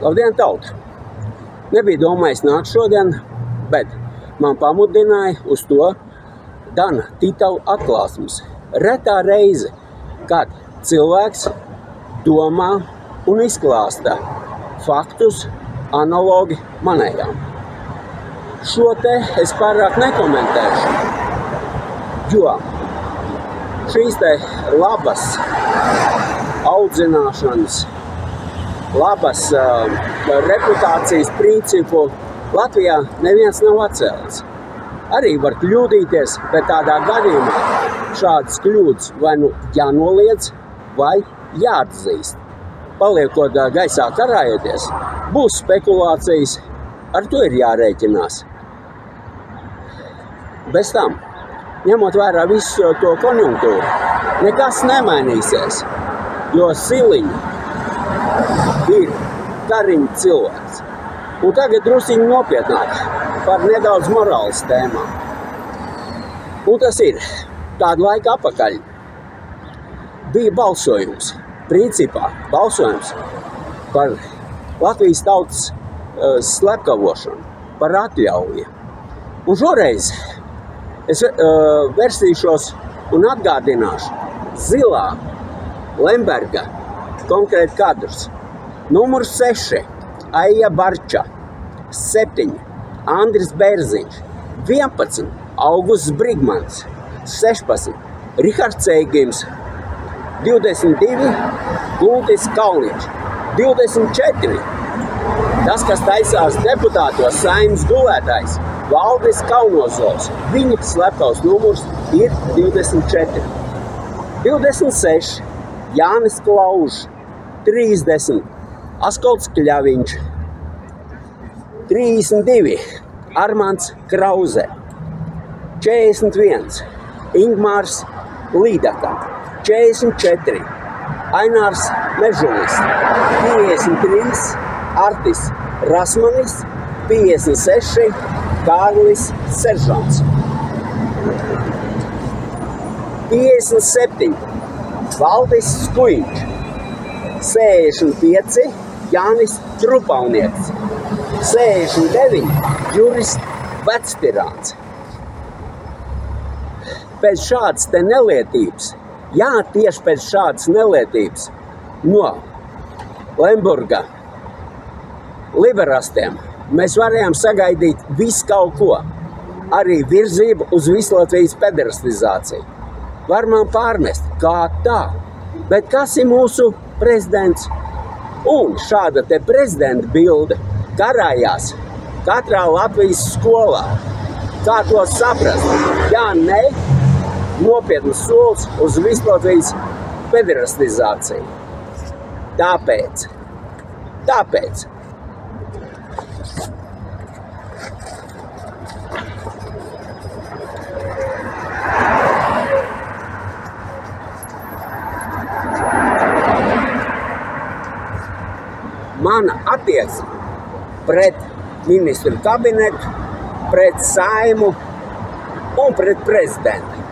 Labdien, tauta! Nebija domājis nākt šodien, bet man pamudināja uz to Dana Titava atklāsmes. Retā reize, kad cilvēks domā un izklāsta faktus analogi manējām. Šo te es pārāk nekomentēšu, jo šīs te labas audzināšanas, labas reputācijas principu Latvijā neviens nav atcēlis. Arī var kļūdīties, bet tādā gadījumā šādas kļūdas vai nu jānoliedz, vai jāatzīst. Paliekot gaisā karājoties, būs spekulācijas, ar to ir jārēķinās. Bez tam, ņemot vērā visu to konjunktūru, nekas nemainīsies, jo Siliņa ir Kariņa cilvēks. Un tagad drusiņi nopietnāk par nedaudz morāles tēmām. Un tas ir kādu laiku atpakaļ. Bija balsojums, principā balsojums par Latvijas tautas slepkavošanu, par atļauju. Un šoreiz es versīšos un atgādināšu zilā Lemberga konkrēti kadrus. Numurs 6. Aija Barča, 7. Andris Bērziņš, 11. Augusts Brigmans, 16. Rihards Eigims, 22. Guntis Kalniņš, 24. Tas, kas taisās deputātos Saeimas gulētājs, Valdis Kaunozols, viņa slepkavas numurs ir 24. 26. Jānis Klaužs, 30. Askolds Kļaviņš, 32. Armands Krauze, 41. Ingmārs Līdaka, 44. Ainārs Mežulis, 53. Artis Rasmanis, 56. Kārlis Seržants, 57. Valdis Skuiņš, 65. Jānis Trupaunieks, 69. Juris Vecpirāns. Pēc šādas te nelietības, tieši pēc šādas nelietības no Lemberga liberastiem mēs varējām sagaidīt visu kaut ko, arī virzību uz visu Latvijas pederastizāciju. Var man pārmest, kā tā, bet kas ir mūsu prezidents? Un šāda te prezidenta bilde karājās katrā Latvijas skolā. Kā to saprast? Jā, ne, nopietnas solis uz visu Latvijas pederastizāciju. Tāpēc. Mana attieksme pret ministru kabinetu, pret Saimu un pret prezidentu